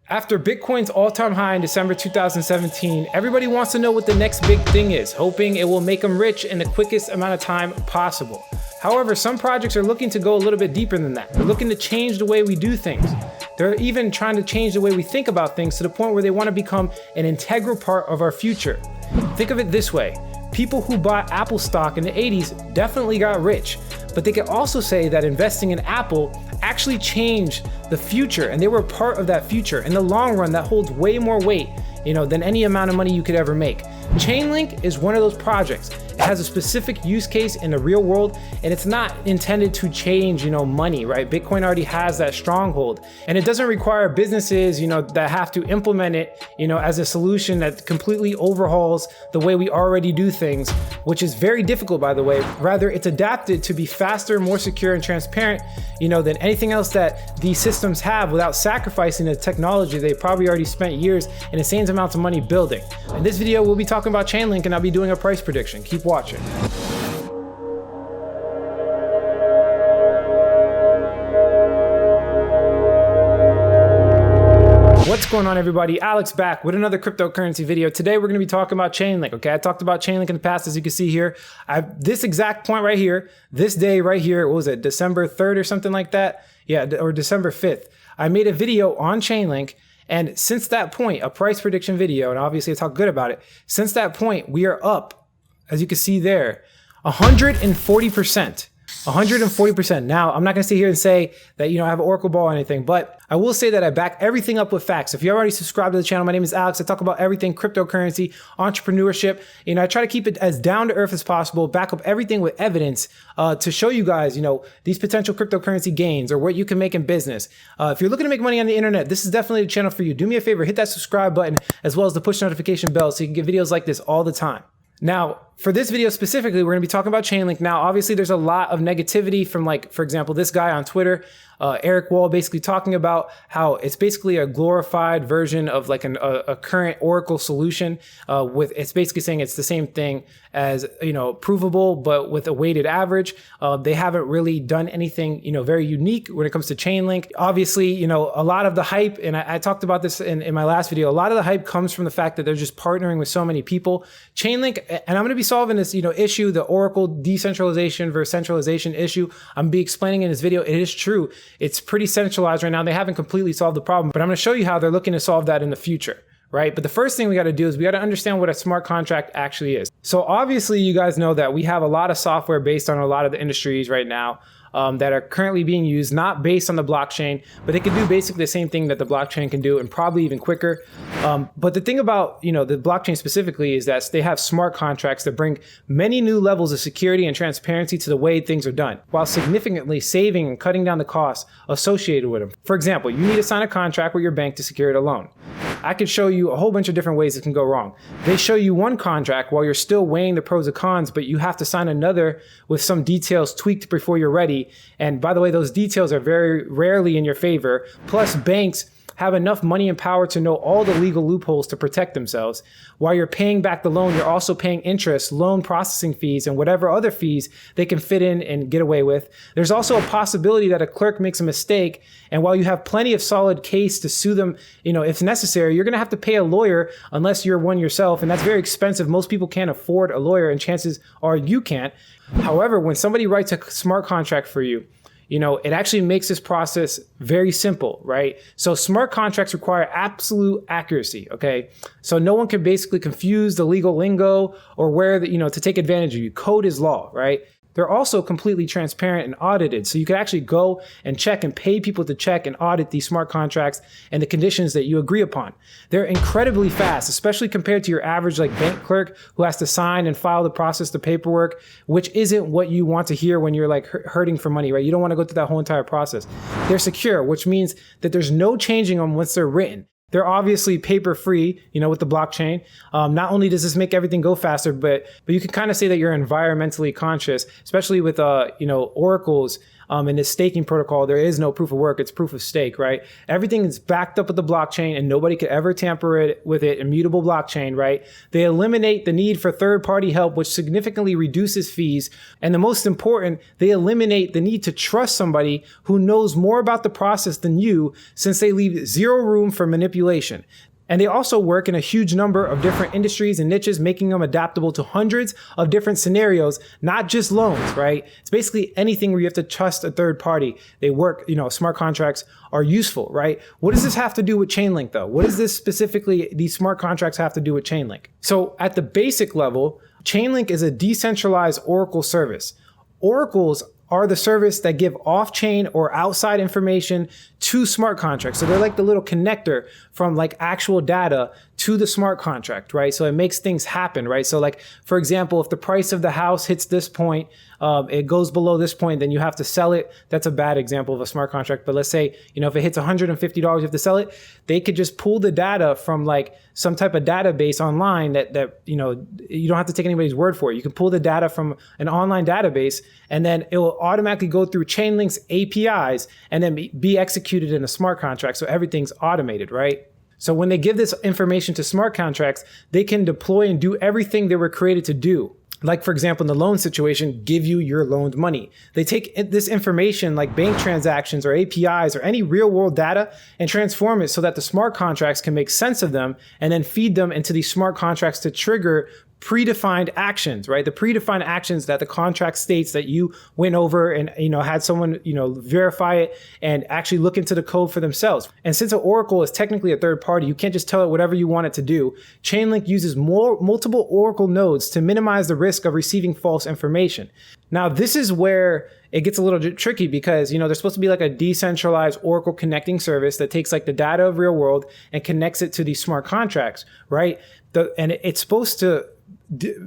After Bitcoin's all-time high in December 2017, everybody wants to know what the next big thing is, hoping it will make them rich in the quickest amount of time possible. However, some projects are looking to go a little bit deeper than that. They're looking to change the way we do things. They're even trying to change the way we think about things to the point where they want to become an integral part of our future. Think of it this way. People who bought Apple stock in the 80s definitely got rich, but they could also say that investing in Apple actually changed the future, and they were part of that future. In the long run, that holds way more weight, than any amount of money you could ever make. Chainlink is one of those projects. It has a specific use case in the real world, and it's not intended to change, money, right? Bitcoin already has that stronghold, and it doesn't require businesses, that have to implement it, as a solution that completely overhauls the way we already do things, which is very difficult, by the way. Rather, it's adapted to be faster, more secure, and transparent, than anything else that these systems have without sacrificing the technology they probably already spent years and insane amounts of money building. In this video, we'll be talking about Chainlink, and I'll be doing a price prediction. Keep watching. What's going on, everybody? Alex back with another cryptocurrency video. Today we're going to be talking about Chainlink. Okay, I talked about Chainlink in the past, as you can see here. This exact point right here, this day right here, what was it, December 3rd or something like that? Yeah, or December 5th. I made a video on Chainlink, and since that point, a price prediction video, and obviously I talk good about it. Since that point, we are up, as you can see there, 140%. 140%. Now, I'm not going to sit here and say that, I have an oracle ball or anything, but I will say that I back everything up with facts. If you already subscribed to the channel, my name is Alex. I talk about everything cryptocurrency, entrepreneurship. I try to keep it as down to earth as possible, back up everything with evidence to show you guys, these potential cryptocurrency gains or what you can make in business. If you're looking to make money on the internet, this is definitely the channel for you. Do me a favor, hit that subscribe button as well as the push notification bell so you can get videos like this all the time. Now, for this video specifically, we're going to be talking about Chainlink. Now, obviously, there's a lot of negativity from, for example, this guy on Twitter, Eric Wall, basically talking about how it's basically a glorified version of a current Oracle solution. It's basically saying it's the same thing as, provable, but with a weighted average. They haven't really done anything, very unique when it comes to Chainlink. Obviously, a lot of the hype, and I talked about this in my last video, a lot of the hype comes from the fact that they're just partnering with so many people. Chainlink, and I'm going to be solving this, issue, the Oracle decentralization versus centralization issue. I'm going to be explaining in this video. It is true. It's pretty centralized right now. They haven't completely solved the problem, but I'm going to show you how they're looking to solve that in the future, right? But the first thing we got to do is we got to understand what a smart contract actually is. So obviously you guys know that we have a lot of software based on a lot of the industries right now that are currently being used, not based on the blockchain, but they can do basically the same thing that the blockchain can do and probably even quicker. But the thing about, the blockchain specifically is that they have smart contracts that bring many new levels of security and transparency to the way things are done, while significantly saving and cutting down the costs associated with them. For example, you need to sign a contract with your bank to secure a loan. I could show you a whole bunch of different ways it can go wrong. They show you one contract while you're still weighing the pros and cons, but you have to sign another with some details tweaked before you're ready. And by the way, those details are very rarely in your favor. Plus, banks have enough money and power to know all the legal loopholes to protect themselves. While you're paying back the loan, you're also paying interest, loan processing fees, and whatever other fees they can fit in and get away with. There's also a possibility that a clerk makes a mistake, and while you have plenty of solid case to sue them, if necessary, you're gonna have to pay a lawyer unless you're one yourself, and that's very expensive. Most people can't afford a lawyer, and chances are you can't. However, when somebody writes a smart contract for you, it actually makes this process very simple, right? So smart contracts require absolute accuracy, okay? So no one can basically confuse the legal lingo or where, to take advantage of you. Code is law, right? They're also completely transparent and audited. So you can actually go and check and pay people to check and audit these smart contracts and the conditions that you agree upon. They're incredibly fast, especially compared to your average bank clerk who has to sign and file the paperwork, which isn't what you want to hear when you're hurting for money, right? You don't want to go through that whole entire process. They're secure, which means that there's no changing them once they're written. They're obviously paper free, with the blockchain. Not only does this make everything go faster, but you can kind of say that you're environmentally conscious, especially with, Oracle's in this staking protocol, there is no proof of work, it's proof of stake, right? Everything is backed up with the blockchain and nobody could ever tamper it with it, immutable blockchain, right? They eliminate the need for third-party help, which significantly reduces fees. And the most important, they eliminate the need to trust somebody who knows more about the process than you, since they leave zero room for manipulation. And they also work in a huge number of different industries and niches, making them adaptable to hundreds of different scenarios, not just loans, right? It's basically anything where you have to trust a third party. They work, smart contracts are useful, right? What does this have to do with Chainlink though? What does this specifically, these smart contracts have to do with Chainlink? So at the basic level, Chainlink is a decentralized Oracle service. Oracles are the service that give off-chain or outside information to smart contracts. So they're like the little connector from like actual data to the smart contract, right? So it makes things happen, right? So like, for example, if the price of the house hits this point, it goes below this point, then you have to sell it. That's a bad example of a smart contract. But let's say, if it hits $150, you have to sell it. They could just pull the data from like some type of database online that you don't have to take anybody's word for it. You can pull the data from an online database and then it will automatically go through Chainlink's APIs and then be executed in a smart contract. So everything's automated, right? So when they give this information to smart contracts, they can deploy and do everything they were created to do. Like, for example, in the loan situation, give you your loaned money. They take this information like bank transactions or APIs or any real world data and transform it so that the smart contracts can make sense of them and then feed them into these smart contracts to trigger predefined actions, right? The predefined actions that the contract states that you went over and, had someone, verify it and actually look into the code for themselves. And since an Oracle is technically a third party, you can't just tell it whatever you want it to do. Chainlink uses multiple Oracle nodes to minimize the risk of receiving false information. Now, this is where it gets a little tricky because, there's supposed to be like a decentralized Oracle connecting service that takes like the data of real world and connects it to these smart contracts, right? And it's supposed to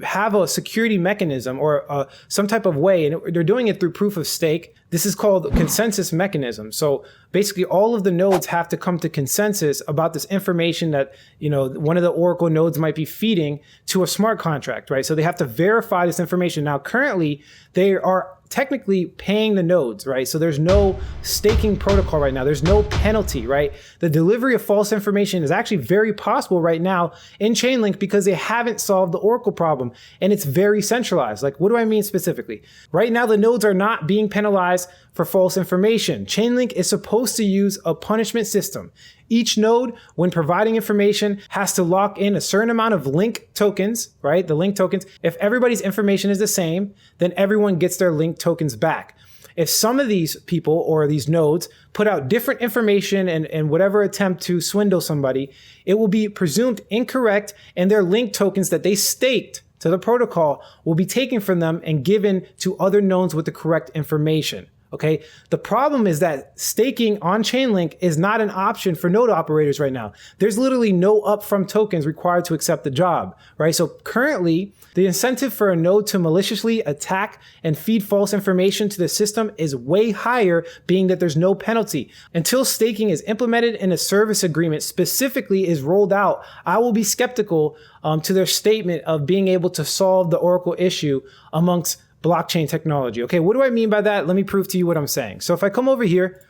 have a security mechanism or some type of way, and they're doing it through proof of stake. This is called consensus mechanism. So basically all of the nodes have to come to consensus about this information that, one of the Oracle nodes might be feeding to a smart contract, right? So they have to verify this information. Now, currently they are technically paying the nodes, right? So there's no staking protocol right now. There's no penalty, right? The delivery of false information is actually very possible right now in Chainlink because they haven't solved the Oracle problem and it's very centralized. Like, what do I mean specifically? Right now, the nodes are not being penalized for false information. Chainlink is supposed to use a punishment system. Each node, when providing information, has to lock in a certain amount of link tokens, right? The link tokens. If everybody's information is the same, then everyone gets their link tokens back. If some of these people or these nodes put out different information and whatever attempt to swindle somebody, it will be presumed incorrect and their link tokens that they staked to the protocol will be taken from them and given to other nodes with the correct information. Okay. The problem is that staking on Chainlink is not an option for node operators right now. There's literally no upfront tokens required to accept the job, right? So currently, the incentive for a node to maliciously attack and feed false information to the system is way higher, being that there's no penalty. Until staking is implemented in a service agreement specifically is rolled out, I will be skeptical to their statement of being able to solve the Oracle issue amongst blockchain technology. Okay, what do I mean by that? Let me prove to you what I'm saying. So if I come over here,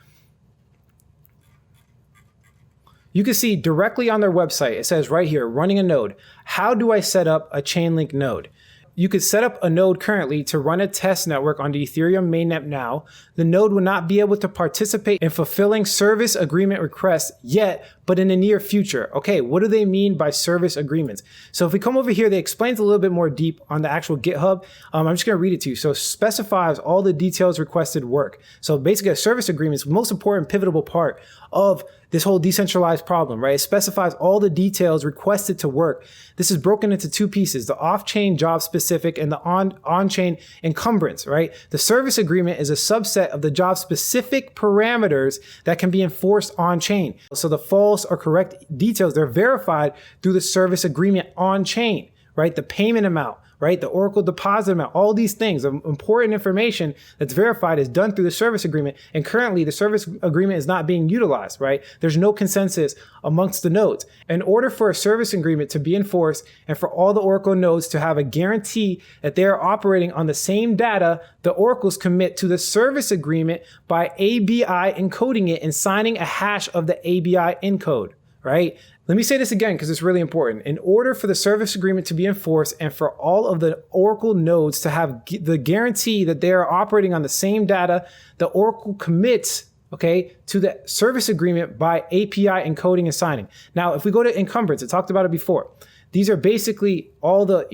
you can see directly on their website, it says right here, running a node. How do I set up a Chainlink node? You could set up a node currently to run a test network on the Ethereum mainnet now. The node will not be able to participate in fulfilling service agreement requests yet, but in the near future. Okay, what do they mean by service agreements? So if we come over here, they explain a little bit more deep on the actual GitHub. I'm just going to read it to you. So specifies all the details requested work. So basically a service agreement is the most important pivotal part of this whole decentralized problem, right? It specifies all the details requested to work. This is broken into two pieces, the off-chain job specific and the on-chain encumbrance, right? The service agreement is a subset of the job specific parameters that can be enforced on-chain. So the false or correct details, they're verified through the service agreement on-chain, right? The payment amount, right? The Oracle deposit amount, all these things, important information that's verified is done through the service agreement. And currently the service agreement is not being utilized, right? There's no consensus amongst the nodes. In order for a service agreement to be enforced and for all the Oracle nodes to have a guarantee that they are operating on the same data, the oracles commit to the service agreement by ABI encoding it and signing a hash of the ABI encode, right? Let me say this again because it's really important. In order for the service agreement to be enforced and for all of the Oracle nodes to have the guarantee that they are operating on the same data, the Oracle commits, okay, to the service agreement by API encoding and signing. Now, if we go to encumbrance, I talked about it before. These are basically all the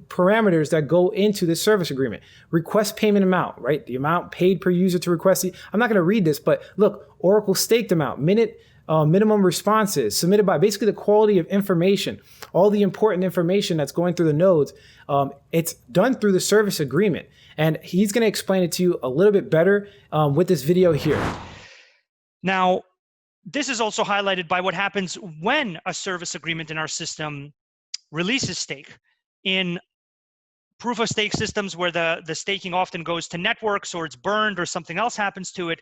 parameters that go into this service agreement. Request payment amount, right? The amount paid per user to request. I'm not going to read this, but look, Oracle staked amount, minimum responses submitted by, basically the quality of information, all the important information that's going through the nodes. It's done through the service agreement. And he's going to explain it to you a little bit better with this video here. Now, this is also highlighted by what happens when a service agreement in our system releases stake. In proof of stake systems where the staking often goes to networks or it's burned or something else happens to it,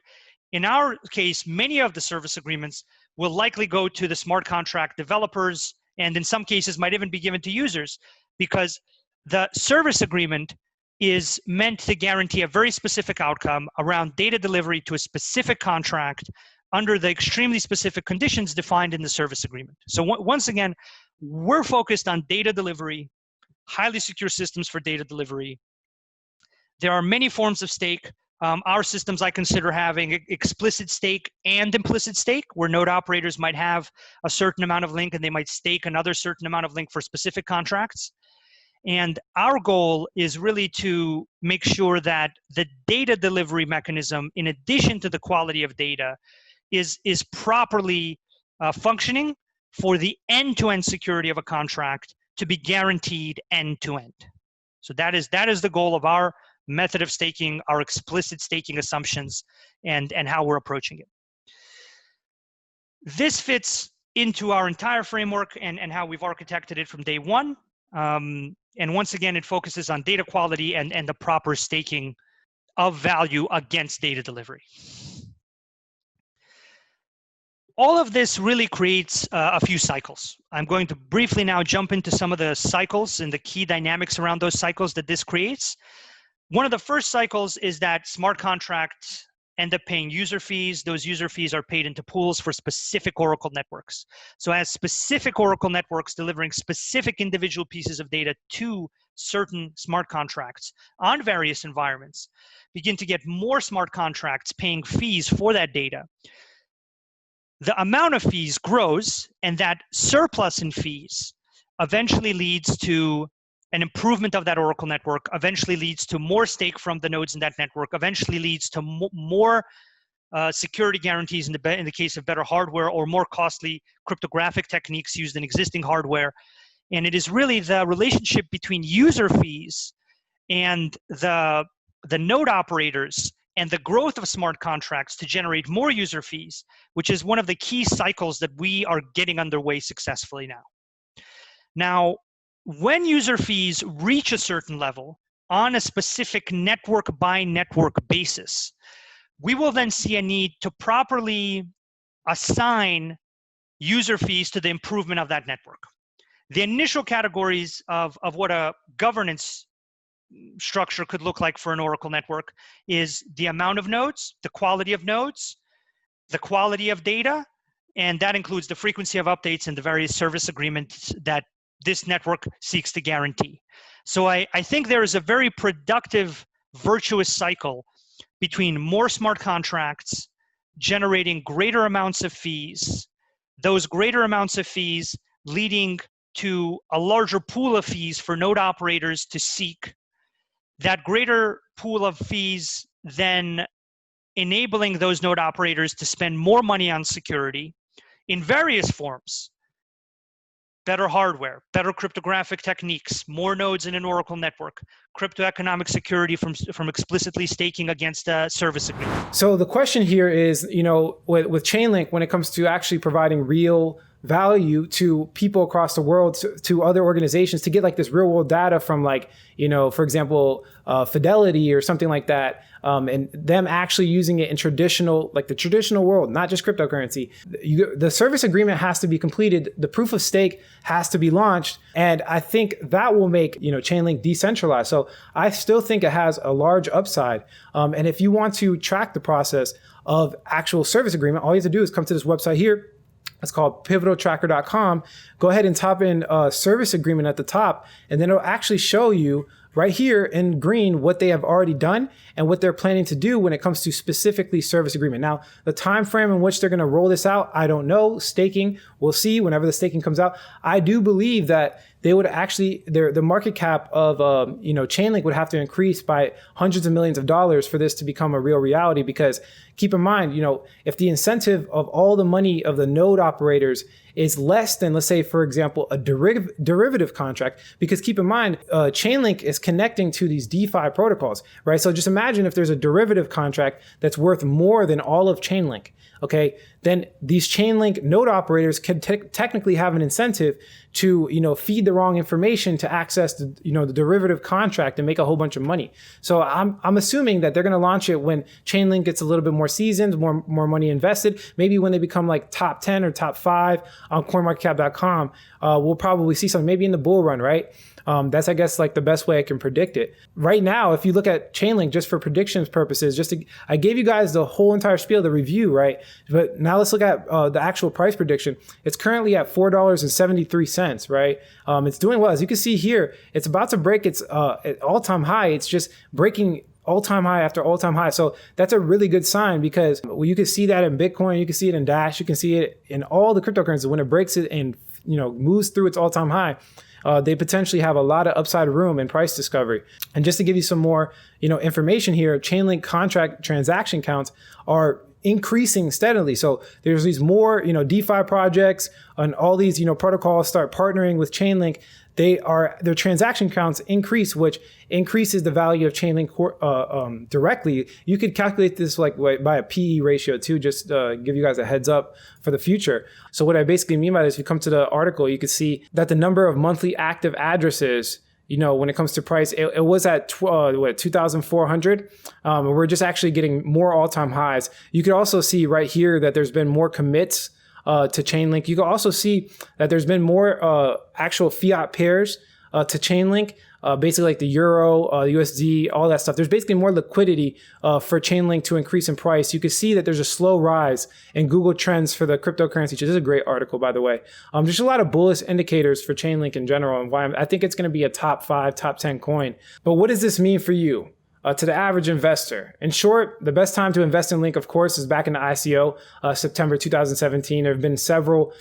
in our case, many of the service agreements will likely go to the smart contract developers, and in some cases might even be given to users, because the service agreement is meant to guarantee a very specific outcome around data delivery to a specific contract under the extremely specific conditions defined in the service agreement. So once again, we're focused on data delivery, highly secure systems for data delivery. There are many forms of stake. Our systems I consider having explicit stake and implicit stake, where node operators might have a certain amount of link and they might stake another certain amount of link for specific contracts. And our goal is really to make sure that the data delivery mechanism, in addition to the quality of data, is properly functioning for the end-to-end security of a contract to be guaranteed end-to-end. So that is the goal of our method of staking, our explicit staking assumptions, and how we're approaching it. This fits into our entire framework and how we've architected it from day one. And once again, it focuses on data quality and the proper staking of value against data delivery. All of this really creates a few cycles. I'm going to briefly now jump into some of the cycles and the key dynamics around those cycles that this creates. One of the first cycles is that smart contracts end up paying user fees. Those user fees are paid into pools for specific Oracle networks. So as specific Oracle networks delivering specific individual pieces of data to certain smart contracts on various environments begin to get more smart contracts paying fees for that data, the amount of fees grows, and that surplus in fees eventually leads to an improvement of that Oracle network, eventually leads to more stake from the nodes in that network, eventually leads to more security guarantees in the case of better hardware, or more costly cryptographic techniques used in existing hardware. And it is really the relationship between user fees and the node operators and the growth of smart contracts to generate more user fees, which is one of the key cycles that we are getting underway successfully now. Now, when user fees reach a certain level on a specific network by network basis, we will then see a need to properly assign user fees to the improvement of that network. The initial categories of what a governance structure could look like for an Oracle network is the amount of nodes, the quality of nodes, the quality of data, and that includes the frequency of updates and the various service agreements that this network seeks to guarantee. So I think there is a very productive, virtuous cycle between more smart contracts generating greater amounts of fees, those greater amounts of fees leading to a larger pool of fees for node operators to seek, that greater pool of fees then enabling those node operators to spend more money on security in various forms. Better hardware, better cryptographic techniques, more nodes in an Oracle network, crypto-economic security from explicitly staking against a service agreement. So the question here is, with Chainlink, when it comes to actually providing real value to people across the world, to other organizations, to get like this real world data from like, for example, Fidelity or something like that. And them actually using it in the traditional world, not just cryptocurrency. The service agreement has to be completed. The proof of stake has to be launched. And I think that will make, Chainlink decentralized. So I still think it has a large upside. And if you want to track the process of actual service agreement, all you have to do is come to this website here. It's called pivotaltracker.com. Go ahead and type in service agreement at the top, and then it'll actually show you right here in green what they have already done and what they're planning to do when it comes to specifically service agreement. Now, the time frame in which they're going to roll this out, I don't know. Staking, we'll see whenever the staking comes out. I do believe that they would actually, the market cap of Chainlink would have to increase by hundreds of millions of dollars for this to become a real reality. Because keep in mind, if the incentive of all the money of the node operators is less than, let's say, for example, a derivative contract, because keep in mind, Chainlink is connecting to these DeFi protocols, right? So just imagine if there's a derivative contract that's worth more than all of Chainlink. Okay, then these Chainlink node operators can technically have an incentive to, feed the wrong information to access the, the derivative contract and make a whole bunch of money. So I'm assuming that they're going to launch it when Chainlink gets a little bit more seasoned, more money invested. Maybe when they become like top 10 or top 5 on CoinMarketCap.com, we'll probably see something maybe in the bull run, right? That's, I guess, like the best way I can predict it. Right now, if you look at Chainlink, just for predictions purposes, I gave you guys the whole entire spiel, the review, right? But now let's look at the actual price prediction. It's currently at $4.73, right? It's doing well. As you can see here, it's about to break its all-time high. It's just breaking all-time high after all-time high. So that's a really good sign, because you can see that in Bitcoin, you can see it in Dash, you can see it in all the cryptocurrencies. When it breaks it and moves through its all-time high, they potentially have a lot of upside room in price discovery. And just to give you some more, information here, Chainlink contract transaction counts are increasing steadily. So there's these more, DeFi projects and all these, protocols start partnering with Chainlink. Their transaction counts increase, which increases the value of Chainlink directly. You could calculate this like by a PE ratio too, just give you guys a heads up for the future. So what I basically mean by this, if you come to the article, you can see that the number of monthly active addresses, when it comes to price, it was at 2,400. We're just actually getting more all-time highs. You could also see right here that there's been more commits to Chainlink. You can also see that there's been more actual fiat pairs to Chainlink, basically like the Euro, USD, all that stuff. There's basically more liquidity for Chainlink to increase in price. You can see that there's a slow rise in Google Trends for the cryptocurrency. This is a great article, by the way. There's a lot of bullish indicators for Chainlink in general, and why I think it's going to be a top 5, top 10 coin. But what does this mean for you? To the average investor. In short, the best time to invest in Link, of course, is back in the ICO, September 2017. There have been several,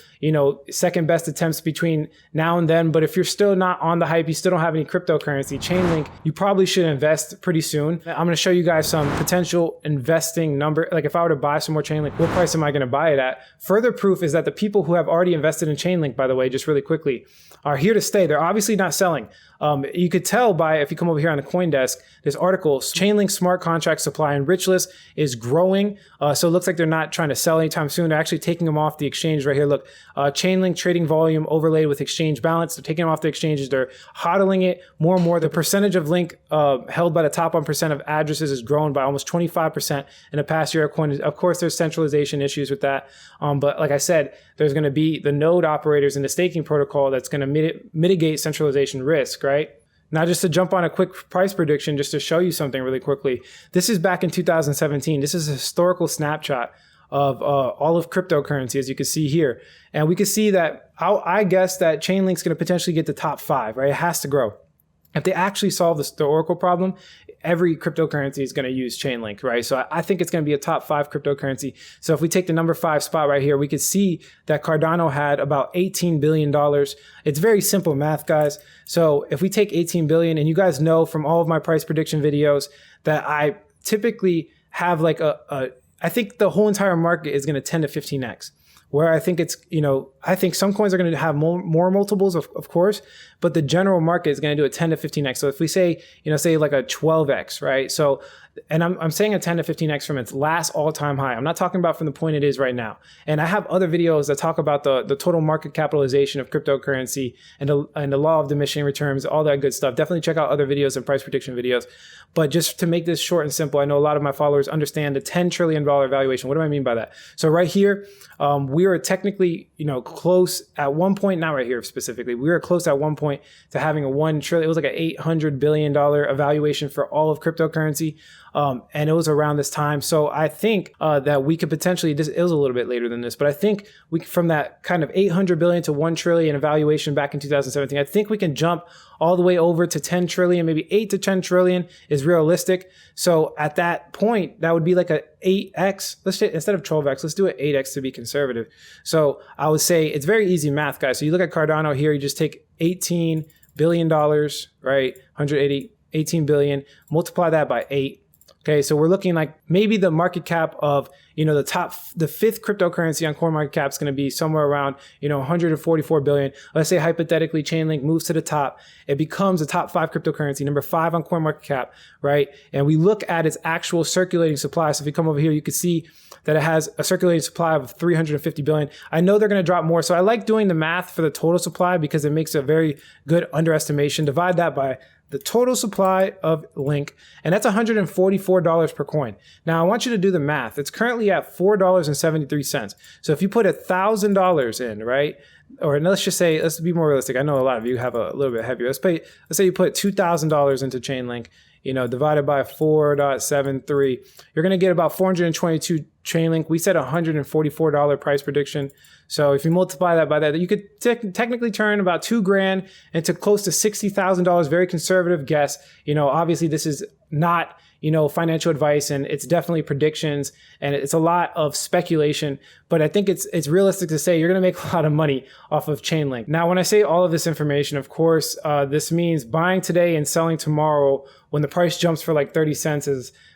second best attempts between now and then. But if you're still not on the hype, you still don't have any cryptocurrency, Chainlink, you probably should invest pretty soon. I'm going to show you guys some potential investing number. Like if I were to buy some more Chainlink, what price am I going to buy it at? Further proof is that the people who have already invested in Chainlink, by the way, just really quickly, are here to stay. They're obviously not selling. You could tell by, if you come over here on the CoinDesk, this article, Chainlink smart contract supply and rich list is growing. So it looks like they're not trying to sell anytime soon. They're actually taking them off the exchange right here. Look, Chainlink trading volume overlaid with exchange balance. They're taking them off the exchanges. They're hodling it more and more. The percentage of Link held by the top 1% of addresses has grown by almost 25% in the past year. Of course, there's centralization issues with that. But like I said, there's going to be the node operators in the staking protocol that's going to mitigate centralization risk, right? Now, just to jump on a quick price prediction, just to show you something really quickly. This is back in 2017. This is a historical snapshot of all of cryptocurrency, as you can see here. And we can see that I guess that Chainlink's going to potentially get the top 5, right? It has to grow. If they actually solve the Oracle problem, every cryptocurrency is going to use Chainlink, right? So I think it's going to be a top 5 cryptocurrency. So if we take the number 5 spot right here, we could see that Cardano had about $18 billion. It's very simple math, guys. So if we take 18 billion, and you guys know from all of my price prediction videos that I typically have like I think the whole entire market is going to 10 to 15x. Where I think it's, I think some coins are going to have more multiples, of course, but the general market is going to do a 10 to 15x. So if we say, say like a 12x, right? So And I'm saying a 10 to 15x from its last all-time high. I'm not talking about from the point it is right now. And I have other videos that talk about the total market capitalization of cryptocurrency and the law of diminishing returns, all that good stuff. Definitely check out other videos and price prediction videos. But just to make this short and simple, I know a lot of my followers understand the $10 trillion valuation. What do I mean by that? So right here, we were technically, close at one point, not right here specifically, we were close at one point to having a $1 trillion, it was like an $800 billion evaluation for all of cryptocurrency. And it was around this time. So I think that we could potentially, it was a little bit later than this, but I think we, from that kind of 800 billion to 1 trillion evaluation back in 2017, I think we can jump all the way over to 10 trillion, maybe 8 to 10 trillion is realistic. So at that point, that would be like a 8x. Let's say instead of 12x, let's do it 8x to be conservative. So I would say it's very easy math, guys. So you look at Cardano here, you just take $18 billion, right? 18 billion, multiply that by 8. Okay, so we're looking like maybe the market cap of, the fifth cryptocurrency on CoinMarketCap is going to be somewhere around, 144 billion. Let's say hypothetically Chainlink moves to the top. It becomes a top 5 cryptocurrency, number 5 on CoinMarketCap, right? And we look at its actual circulating supply. So if you come over here, you can see that it has a circulating supply of 350 billion. I know they're going to drop more. So I like doing the math for the total supply because it makes a very good underestimation. Divide that by the total supply of Link, and that's $144 per coin. Now, I want you to do the math. It's currently at $4.73. So if you put $1,000 in, right? Or let's just say, let's be more realistic. I know a lot of you have a little bit heavier. Let's say you put $2,000 into Chainlink, divided by 4.73. You're going to get about 422 Chainlink. We said $144 price prediction. So if you multiply that by that, you could technically turn about $2,000 into close to $60,000. Very conservative guess. Obviously this is not, financial advice, and it's definitely predictions, and it's a lot of speculation, but I think it's realistic to say you're going to make a lot of money off of Chainlink. Now, when I say all of this information, of course, this means buying today and selling tomorrow when the price jumps for like 30 cents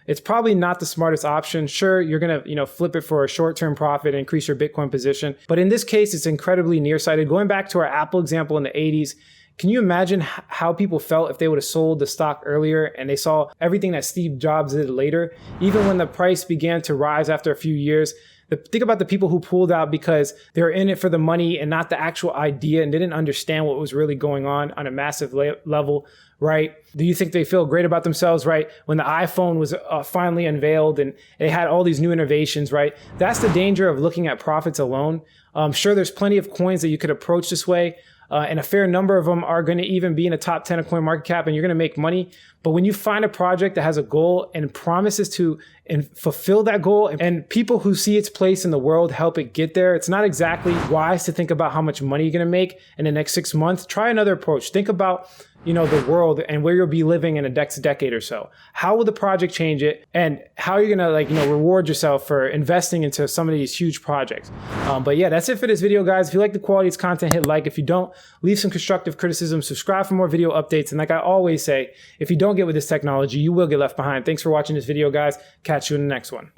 it's probably not the smartest option. Sure, you're going to, flip it for a short-term profit and increase your Bitcoin position. But in this case, it's incredibly nearsighted. Going back to our Apple example in the 80s, can you imagine how people felt if they would have sold the stock earlier and they saw everything that Steve Jobs did later? Even when the price began to rise after a few years, think about the people who pulled out because they were in it for the money and not the actual idea and didn't understand what was really going on a massive level, right? Do you think they feel great about themselves, right? When the iPhone was finally unveiled and they had all these new innovations, right? That's the danger of looking at profits alone. Sure, there's plenty of coins that you could approach this way. And a fair number of them are going to even be in the top 10 of CoinMarketCap, and you're going to make money. But when you find a project that has a goal and promises to fulfill that goal, and people who see its place in the world help it get there, it's not exactly wise to think about how much money you're going to make in the next 6 months. Try another approach. Think about, the world and where you'll be living in a next decade or so. How will the project change it? And how are you going to, reward yourself for investing into some of these huge projects? But yeah, that's it for this video, guys. If you like the quality of this content, hit like. If you don't, leave some constructive criticism, subscribe for more video updates. And like I always say, if you don't get with this technology, you will get left behind. Thanks for watching this video, guys. Catch you in the next one.